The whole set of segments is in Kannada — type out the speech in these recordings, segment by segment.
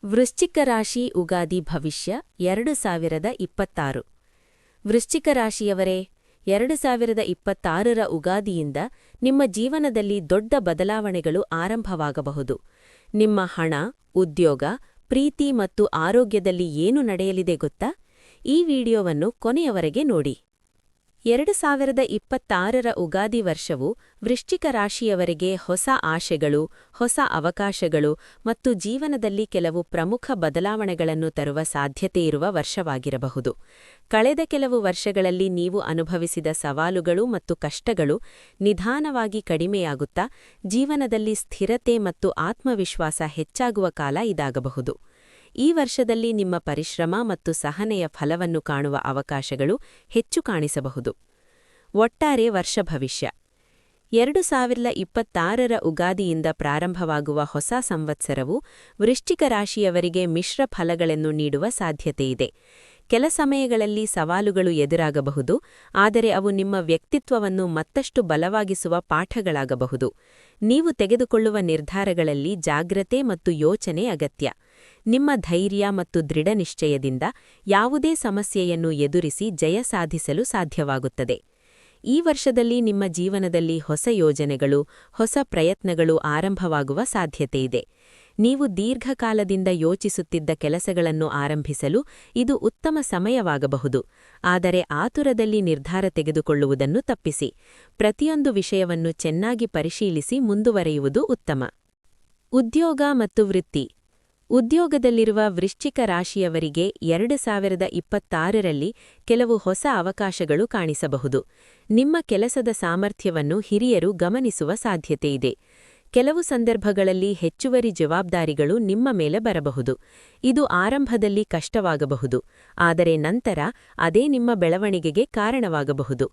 ವೃಶ್ಚಿಕ ರಾಶಿ ಉಗಾದಿ ಭವಿಷ್ಯ 2026 ವೃಶ್ಚಿಕ ರಾಶಿಯವರೇ 2026ರ ಉಗಾದಿಯಿಂದ ನಿಮ್ಮ ಜೀವನದಲ್ಲಿ ದೊಡ್ಡ ಬದಲಾವಣೆಗಳು ಆರಂಭವಾಗಬಹುದು. ನಿಮ್ಮ ಹಣ, ಉದ್ಯೋಗ, ಪ್ರೀತಿ ಮತ್ತು ಆರೋಗ್ಯದಲ್ಲಿ ಏನು ನಡೆಯಲಿದೆ ಗೊತ್ತಾ? ಈ ವಿಡಿಯೋವನ್ನು ಕೊನೆಯವರೆಗೆ ನೋಡಿ. 2026ರ ಉಗಾದಿ ವರ್ಷವು ವೃಶ್ಚಿಕ ರಾಶಿಯವರಿಗೆ ಹೊಸ ಆಶೆಗಳು, ಹೊಸ ಅವಕಾಶಗಳು ಮತ್ತು ಜೀವನದಲ್ಲಿ ಕೆಲವು ಪ್ರಮುಖ ಬದಲಾವಣೆಗಳನ್ನು ತರುವ ಸಾಧ್ಯತೆಯಿರುವ ವರ್ಷವಾಗಿರಬಹುದು. ಕಳೆದ ಕೆಲವು ವರ್ಷಗಳಲ್ಲಿ ನೀವು ಅನುಭವಿಸಿದ ಸವಾಲುಗಳು ಮತ್ತು ಕಷ್ಟಗಳು ನಿಧಾನವಾಗಿ ಕಡಿಮೆಯಾಗುತ್ತಾ ಜೀವನದಲ್ಲಿ ಸ್ಥಿರತೆ ಮತ್ತು ಆತ್ಮವಿಶ್ವಾಸ ಹೆಚ್ಚಾಗುವ ಕಾಲ ಇದಾಗಬಹುದು. ಈ ವರ್ಷದಲ್ಲಿ ನಿಮ್ಮ ಪರಿಶ್ರಮ ಮತ್ತು ಸಹನೆಯ ಫಲವನ್ನು ಕಾಣುವ ಅವಕಾಶಗಳು ಹೆಚ್ಚು ಕಾಣಿಸಬಹುದು. ಒಟ್ಟಾರೆ ವರ್ಷ ಭವಿಷ್ಯ 2026ರ ಉಗಾದಿಯಿಂದ ಪ್ರಾರಂಭವಾಗುವ ಹೊಸ ಸಂವತ್ಸರವು ವೃಶ್ಚಿಕ ರಾಶಿಯವರಿಗೆ ಮಿಶ್ರ ಫಲಗಳನ್ನು ನೀಡುವ ಸಾಧ್ಯತೆಯಿದೆ. ಕೆಲ ಸಮಯಗಳಲ್ಲಿ ಸವಾಲುಗಳು ಎದುರಾಗಬಹುದು, ಆದರೆ ಅವು ನಿಮ್ಮ ವ್ಯಕ್ತಿತ್ವವನ್ನು ಮತ್ತಷ್ಟು ಬಲವಾಗಿಸುವ ಪಾಠಗಳಾಗಬಹುದು. ನೀವು ತೆಗೆದುಕೊಳ್ಳುವ ನಿರ್ಧಾರಗಳಲ್ಲಿ ಜಾಗ್ರತೆ ಮತ್ತು ಯೋಚನೆ ಅಗತ್ಯ. ನಿಮ್ಮ ಧೈರ್ಯ ಮತ್ತು ದೃಢನಿಶ್ಚಯದಿಂದ ಯಾವುದೇ ಸಮಸ್ಯೆಯನ್ನು ಎದುರಿಸಿ ಜಯ ಸಾಧಿಸಲು ಸಾಧ್ಯವಾಗುತ್ತದೆ. ಈ ವರ್ಷದಲ್ಲಿ ನಿಮ್ಮ ಜೀವನದಲ್ಲಿ ಹೊಸ ಯೋಜನೆಗಳು, ಹೊಸ ಪ್ರಯತ್ನಗಳು ಆರಂಭವಾಗುವ ಸಾಧ್ಯತೆಯಿದೆ. ನೀವು ದೀರ್ಘಕಾಲದಿಂದ ಯೋಚಿಸುತ್ತಿದ್ದ ಕೆಲಸಗಳನ್ನು ಆರಂಭಿಸಲು ಇದು ಉತ್ತಮ ಸಮಯವಾಗಬಹುದು, ಆದರೆ ಆತುರದಲ್ಲಿ ನಿರ್ಧಾರ ತೆಗೆದುಕೊಳ್ಳುವುದನ್ನು ತಪ್ಪಿಸಿ. ಪ್ರತಿಯೊಂದು ವಿಷಯವನ್ನು ಚೆನ್ನಾಗಿ ಪರಿಶೀಲಿಸಿ ಮುಂದುವರಿಯುವುದು ಉತ್ತಮ. ಉದ್ಯೋಗ ಮತ್ತು ವೃತ್ತಿ. ಉದ್ಯೋಗದಲ್ಲಿರುವ ವೃಶ್ಚಿಕ ರಾಶಿಯವರಿಗೆ 2026ರಲ್ಲಿ ಕೆಲವು ಹೊಸ ಅವಕಾಶಗಳು ಕಾಣಿಸಬಹುದು. ನಿಮ್ಮ ಕೆಲಸದ ಸಾಮರ್ಥ್ಯವನ್ನು ಹಿರಿಯರು ಗಮನಿಸುವ ಸಾಧ್ಯತೆಯಿದೆ. ಕೆಲವು ಸಂದರ್ಭಗಳಲ್ಲಿ ಹೆಚ್ಚುವರಿ ಜವಾಬ್ದಾರಿಗಳು ನಿಮ್ಮ ಮೇಲೆ ಬರಬಹುದು. ಇದು ಆರಂಭದಲ್ಲಿ ಕಷ್ಟವಾಗಬಹುದು, ಆದರೆ ನಂತರ ಅದೇ ನಿಮ್ಮ ಬೆಳವಣಿಗೆಗೆ ಕಾರಣವಾಗಬಹುದು.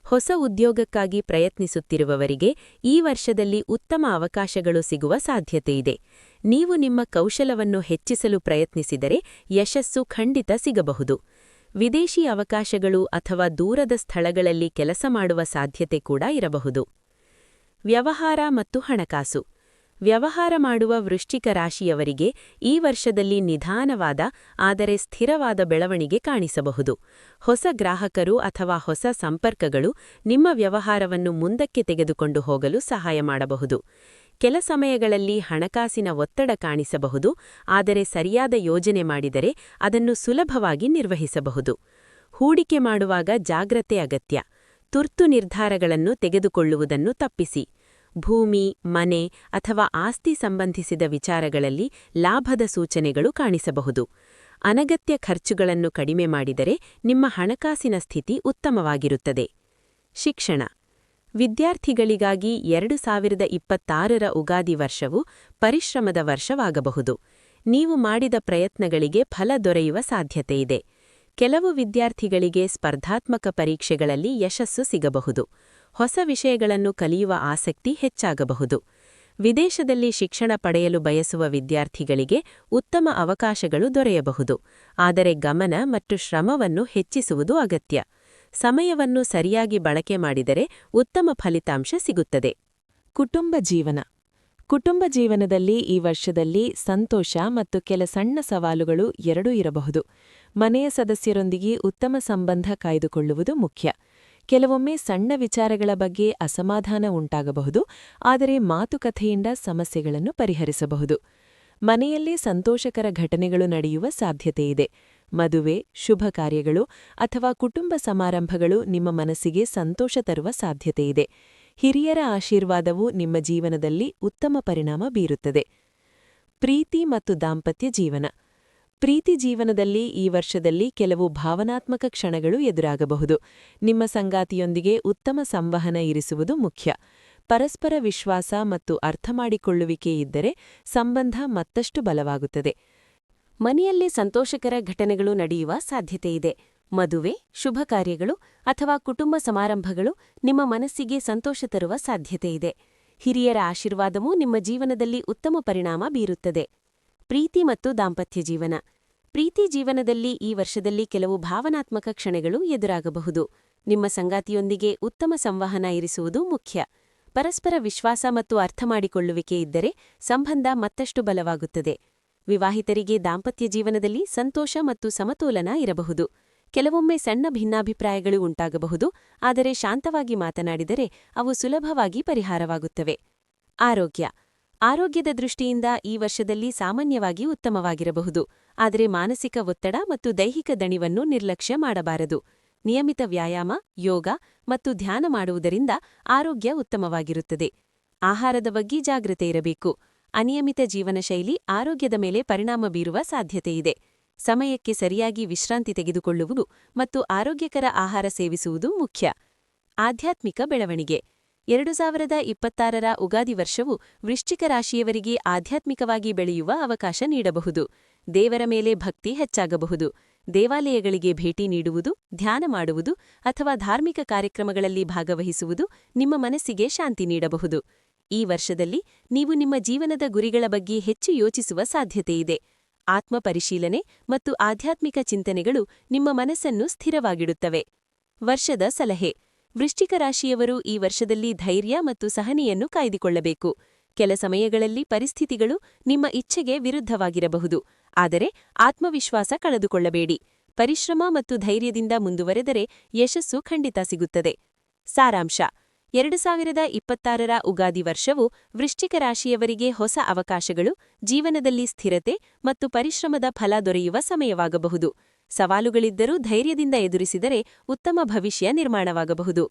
ಹೊಸ ಉದ್ಯೋಗಕ್ಕಾಗಿ ಪ್ರಯತ್ನಿಸುತ್ತಿರುವವರಿಗೆ ಈ ವರ್ಷದಲ್ಲಿ ಉತ್ತಮ ಅವಕಾಶಗಳು ಸಿಗುವ ಸಾಧ್ಯತೆಯಿದೆ. ನೀವು ನಿಮ್ಮ ಕೌಶಲವನ್ನು ಹೆಚ್ಚಿಸಲು ಪ್ರಯತ್ನಿಸಿದರೆ ಯಶಸ್ಸು ಖಂಡಿತ ಸಿಗಬಹುದು. ವಿದೇಶಿ ಅವಕಾಶಗಳು ಅಥವಾ ದೂರದ ಸ್ಥಳಗಳಲ್ಲಿ ಕೆಲಸ ಮಾಡುವ ಸಾಧ್ಯತೆ ಕೂಡ ಇರಬಹುದು. ವ್ಯವಹಾರ ಮತ್ತು ಹಣಕಾಸು. ವ್ಯವಹಾರ ಮಾಡುವ ವೃಶ್ಚಿಕ ರಾಶಿಯವರಿಗೆ ಈ ವರ್ಷದಲ್ಲಿ ನಿಧಾನವಾದ ಆದರೆ ಸ್ಥಿರವಾದ ಬೆಳವಣಿಗೆ ಕಾಣಿಸಬಹುದು. ಹೊಸ ಗ್ರಾಹಕರು ಅಥವಾ ಹೊಸ ಸಂಪರ್ಕಗಳು ನಿಮ್ಮ ವ್ಯವಹಾರವನ್ನು ಮುಂದಕ್ಕೆ ತೆಗೆದುಕೊಂಡು ಹೋಗಲು ಸಹಾಯ ಮಾಡಬಹುದು. ಕೆಲ ಸಮಯಗಳಲ್ಲಿ ಹಣಕಾಸಿನ ಒತ್ತಡ ಕಾಣಿಸಬಹುದು, ಆದರೆ ಸರಿಯಾದ ಯೋಜನೆ ಮಾಡಿದರೆ ಅದನ್ನು ಸುಲಭವಾಗಿ ನಿರ್ವಹಿಸಬಹುದು. ಹೂಡಿಕೆ ಮಾಡುವಾಗ ಜಾಗ್ರತೆ ಅಗತ್ಯ. ತುರ್ತು ನಿರ್ಧಾರಗಳನ್ನು ತೆಗೆದುಕೊಳ್ಳುವುದನ್ನು ತಪ್ಪಿಸಿ. ಭೂಮಿ, ಮನೆ ಅಥವಾ ಆಸ್ತಿ ಸಂಬಂಧಿಸಿದ ವಿಚಾರಗಳಲ್ಲಿ ಲಾಭದ ಸೂಚನೆಗಳು ಕಾಣಿಸಬಹುದು. ಅನಗತ್ಯ ಖರ್ಚುಗಳನ್ನು ಕಡಿಮೆ ಮಾಡಿದರೆ ನಿಮ್ಮ ಹಣಕಾಸಿನ ಸ್ಥಿತಿ ಉತ್ತಮವಾಗಿರುತ್ತದೆ. ಶಿಕ್ಷಣ. ವಿದ್ಯಾರ್ಥಿಗಳಿಗಾಗಿ 2026ರ ಉಗಾದಿ ವರ್ಷವು ಪರಿಶ್ರಮದ ವರ್ಷವಾಗಬಹುದು. ನೀವು ಮಾಡಿದ ಪ್ರಯತ್ನಗಳಿಗೆ ಫಲ ದೊರೆಯುವ ಸಾಧ್ಯತೆಯಿದೆ. ಕೆಲವು ವಿದ್ಯಾರ್ಥಿಗಳಿಗೆ ಸ್ಪರ್ಧಾತ್ಮಕ ಪರೀಕ್ಷೆಗಳಲ್ಲಿ ಯಶಸ್ಸು ಸಿಗಬಹುದು. ಹೊಸ ವಿಷಯಗಳನ್ನು ಕಲಿಯುವ ಆಸಕ್ತಿ ಹೆಚ್ಚಾಗಬಹುದು. ವಿದೇಶದಲ್ಲಿ ಶಿಕ್ಷಣ ಪಡೆಯಲು ಬಯಸುವ ವಿದ್ಯಾರ್ಥಿಗಳಿಗೆ ಉತ್ತಮ ಅವಕಾಶಗಳು ದೊರೆಯಬಹುದು, ಆದರೆ ಗಮನ ಮತ್ತು ಶ್ರಮವನ್ನು ಹೆಚ್ಚಿಸುವುದು ಅಗತ್ಯ. ಸಮಯವನ್ನು ಸರಿಯಾಗಿ ಬಳಕೆ ಮಾಡಿದರೆ ಉತ್ತಮ ಫಲಿತಾಂಶ ಸಿಗುತ್ತದೆ. ಕುಟುಂಬ ಜೀವನ. ಕುಟುಂಬ ಜೀವನದಲ್ಲಿ ಈ ವರ್ಷದಲ್ಲಿ ಸಂತೋಷ ಮತ್ತು ಕೆಲ ಸಣ್ಣ ಸವಾಲುಗಳು ಎರಡೂ ಇರಬಹುದು. ಮನೆಯ ಸದಸ್ಯರೊಂದಿಗೆ ಉತ್ತಮ ಸಂಬಂಧ ಕಾಯ್ದುಕೊಳ್ಳುವುದು ಮುಖ್ಯ. ಕೆಲವೊಮ್ಮೆ ಸಣ್ಣ ವಿಚಾರಗಳ ಬಗ್ಗೆ ಅಸಮಾಧಾನ ಉಂಟಾಗಬಹುದು, ಆದರೆ ಮಾತುಕತೆಯಿಂದ ಸಮಸ್ಯೆಗಳನ್ನು ಪರಿಹರಿಸಬಹುದು. ಮನೆಯಲ್ಲಿ ಸಂತೋಷಕರ ಘಟನೆಗಳು ನಡೆಯುವ ಸಾಧ್ಯತೆಯಿದೆ. ಮದುವೆ, ಶುಭ ಕಾರ್ಯಗಳು ಅಥವಾ ಕುಟುಂಬ ಸಮಾರಂಭಗಳು ನಿಮ್ಮ ಮನಸ್ಸಿಗೆ ಸಂತೋಷ ತರುವ ಸಾಧ್ಯತೆಯಿದೆ. ಹಿರಿಯರ ಆಶೀರ್ವಾದವು ನಿಮ್ಮ ಜೀವನದಲ್ಲಿ ಉತ್ತಮ ಪರಿಣಾಮ ಬೀರುತ್ತದೆ. ಪ್ರೀತಿ ಮತ್ತು ದಾಂಪತ್ಯ ಜೀವನ. ಪ್ರೀತಿ ಜೀವನದಲ್ಲಿ ಈ ವರ್ಷದಲ್ಲಿ ಕೆಲವು ಭಾವನಾತ್ಮಕ ಕ್ಷಣಗಳು ಎದುರಾಗಬಹುದು. ನಿಮ್ಮ ಸಂಗಾತಿಯೊಂದಿಗೆ ಉತ್ತಮ ಸಂವಹನ ಇರಿಸುವುದು ಮುಖ್ಯ. ಪರಸ್ಪರ ವಿಶ್ವಾಸ ಮತ್ತು ಅರ್ಥಮಾಡಿಕೊಳ್ಳುವಿಕೆ ಇದ್ದರೆ ಸಂಬಂಧ ಮತ್ತಷ್ಟು ಬಲವಾಗುತ್ತದೆ. ಮನೆಯಲ್ಲಿ ಸಂತೋಷಕರ ಘಟನೆಗಳು ನಡೆಯುವ ಸಾಧ್ಯತೆಯಿದೆ. ಮದುವೆ, ಶುಭ ಕಾರ್ಯಗಳು ಅಥವಾ ಕುಟುಂಬ ಸಮಾರಂಭಗಳು ನಿಮ್ಮ ಮನಸ್ಸಿಗೆ ಸಂತೋಷ ತರುವ ಸಾಧ್ಯತೆಯಿದೆ. ಹಿರಿಯರ ಆಶೀರ್ವಾದವೂ ನಿಮ್ಮ ಜೀವನದಲ್ಲಿ ಉತ್ತಮ ಪರಿಣಾಮ ಬೀರುತ್ತದೆ. ಪ್ರೀತಿ ಮತ್ತು ದಾಂಪತ್ಯ ಜೀವನ. ಪ್ರೀತಿ ಜೀವನದಲ್ಲಿ ಈ ವರ್ಷದಲ್ಲಿ ಕೆಲವು ಭಾವನಾತ್ಮಕ ಕ್ಷಣಗಳು ಎದುರಾಗಬಹುದು. ನಿಮ್ಮ ಸಂಗಾತಿಯೊಂದಿಗೆ ಉತ್ತಮ ಸಂವಹನ ಇರಿಸುವುದು ಮುಖ್ಯ. ಪರಸ್ಪರ ವಿಶ್ವಾಸ ಮತ್ತು ಅರ್ಥಮಾಡಿಕೊಳ್ಳುವಿಕೆ ಇದ್ದರೆ ಸಂಬಂಧ ಮತ್ತಷ್ಟು ಬಲವಾಗುತ್ತದೆ. ವಿವಾಹಿತರಿಗೆ ದಾಂಪತ್ಯ ಜೀವನದಲ್ಲಿ ಸಂತೋಷ ಮತ್ತು ಸಮತೋಲನ ಇರಬಹುದು. ಕೆಲವೊಮ್ಮೆ ಸಣ್ಣ ಭಿನ್ನಾಭಿಪ್ರಾಯಗಳು ಉಂಟಾಗಬಹುದು, ಆದರೆ ಶಾಂತವಾಗಿ ಮಾತನಾಡಿದರೆ ಅವು ಸುಲಭವಾಗಿ ಪರಿಹಾರವಾಗುತ್ತವೆ. ಆರೋಗ್ಯದ ದೃಷ್ಟಿಯಿಂದ ಈ ವರ್ಷದಲ್ಲಿ ಸಾಮಾನ್ಯವಾಗಿ ಉತ್ತಮವಾಗಿರಬಹುದು, ಆದರೆ ಮಾನಸಿಕ ಒತ್ತಡ ಮತ್ತು ದೈಹಿಕ ದಣಿವನ್ನು ನಿರ್ಲಕ್ಷ್ಯ ಮಾಡಬಾರದು. ನಿಯಮಿತ ವ್ಯಾಯಾಮ, ಯೋಗ ಮತ್ತು ಧ್ಯಾನ ಮಾಡುವುದರಿಂದ ಆರೋಗ್ಯ ಉತ್ತಮವಾಗಿರುತ್ತದೆ. ಆಹಾರದ ಬಗ್ಗೆ ಜಾಗೃತೆ ಇರಬೇಕು. ಅನಿಯಮಿತ ಜೀವನಶೈಲಿ ಆರೋಗ್ಯದ ಮೇಲೆ ಪರಿಣಾಮ ಬೀರುವ ಸಾಧ್ಯತೆಯಿದೆ. ಸಮಯಕ್ಕೆ ಸರಿಯಾಗಿ ವಿಶ್ರಾಂತಿ ತೆಗೆದುಕೊಳ್ಳುವುದು ಮತ್ತು ಆರೋಗ್ಯಕರ ಆಹಾರ ಸೇವಿಸುವುದು ಮುಖ್ಯ. ಆಧ್ಯಾತ್ಮಿಕ ಬೆಳವಣಿಗೆ 2026ರ ಉಗಾದಿ ವರ್ಷವು ವೃಶ್ಚಿಕ ರಾಶಿಯವರಿಗೆ ಆಧ್ಯಾತ್ಮಿಕವಾಗಿ ಬೆಳೆಯುವ ಅವಕಾಶ ನೀಡಬಹುದು. ದೇವರ ಮೇಲೆ ಭಕ್ತಿ ಹೆಚ್ಚಾಗಬಹುದು. ದೇವಾಲಯಗಳಿಗೆ ಭೇಟಿ ನೀಡುವುದು, ಧ್ಯಾನ ಮಾಡುವುದು ಅಥವಾ ಧಾರ್ಮಿಕ ಕಾರ್ಯಕ್ರಮಗಳಲ್ಲಿ ಭಾಗವಹಿಸುವುದು ನಿಮ್ಮ ಮನಸ್ಸಿಗೆ ಶಾಂತಿ ನೀಡಬಹುದು. ಈ ವರ್ಷದಲ್ಲಿ ನೀವು ನಿಮ್ಮ ಜೀವನದ ಗುರಿಗಳ ಬಗ್ಗೆ ಹೆಚ್ಚು ಯೋಚಿಸುವ ಸಾಧ್ಯತೆಯಿದೆ. ಆತ್ಮಪರಿಶೀಲನೆ ಮತ್ತು ಆಧ್ಯಾತ್ಮಿಕ ಚಿಂತನೆಗಳು ನಿಮ್ಮ ಮನಸ್ಸನ್ನು ಸ್ಥಿರವಾಗಿಡುತ್ತವೆ. ವರ್ಷದ ಸಲಹೆ: ವೃಶ್ಚಿಕ ರಾಶಿಯವರು ಈ ವರ್ಷದಲ್ಲಿ ಧೈರ್ಯ ಮತ್ತು ಸಹನೆಯನ್ನು ಕಾಯ್ದುಕೊಳ್ಳಬೇಕು. ಕೆಲ ಸಮಯಗಳಲ್ಲಿ ಪರಿಸ್ಥಿತಿಗಳು ನಿಮ್ಮ ಇಚ್ಛೆಗೆ ವಿರುದ್ಧವಾಗಿರಬಹುದು, ಆದರೆ ಆತ್ಮವಿಶ್ವಾಸ ಕಳೆದುಕೊಳ್ಳಬೇಡಿ. ಪರಿಶ್ರಮ ಮತ್ತು ಧೈರ್ಯದಿಂದ ಮುಂದುವರೆದರೆ ಯಶಸ್ಸು ಖಂಡಿತ ಸಿಗುತ್ತದೆ. ಸಾರಾಂಶ: 2026ರ ಉಗಾದಿ ವರ್ಷವು ವೃಶ್ಚಿಕ ರಾಶಿಯವರಿಗೆ ಹೊಸ ಅವಕಾಶಗಳು, ಜೀವನದಲ್ಲಿ ಸ್ಥಿರತೆ ಮತ್ತು ಪರಿಶ್ರಮದ ಫಲ ದೊರೆಯುವ ಸಮಯವಾಗಬಹುದು. ಸವಾಲುಗಳಿದ್ದರೂ ಧೈರ್ಯದಿಂದ ಎದುರಿಸಿದರೆ ಉತ್ತಮ ಭವಿಷ್ಯ ನಿರ್ಮಾಣವಾಗಬಹುದು.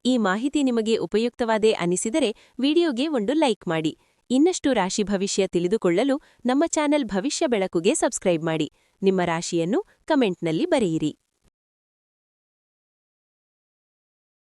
ಈ ಮಾಹಿತಿ ನಿಮಗೆ ಉಪಯುಕ್ತವಾದೇ ಅನಿಸಿದರೆ ವಿಡಿಯೋಗೆ ಒಂದು ಲೈಕ್ ಮಾಡಿ. ಇನ್ನಷ್ಟು ರಾಶಿ ಭವಿಷ್ಯ ತಿಳಿದುಕೊಳ್ಳಲು ನಮ್ಮ ಚಾನೆಲ್ ಭವಿಷ್ಯ ಬೆಳಕುಗೆ ಸಬ್ಸ್ಕ್ರೈಬ್ ಮಾಡಿ. ನಿಮ್ಮ ರಾಶಿಯನ್ನು ಕಮೆಂಟ್ನಲ್ಲಿ ಬರೆಯಿರಿ.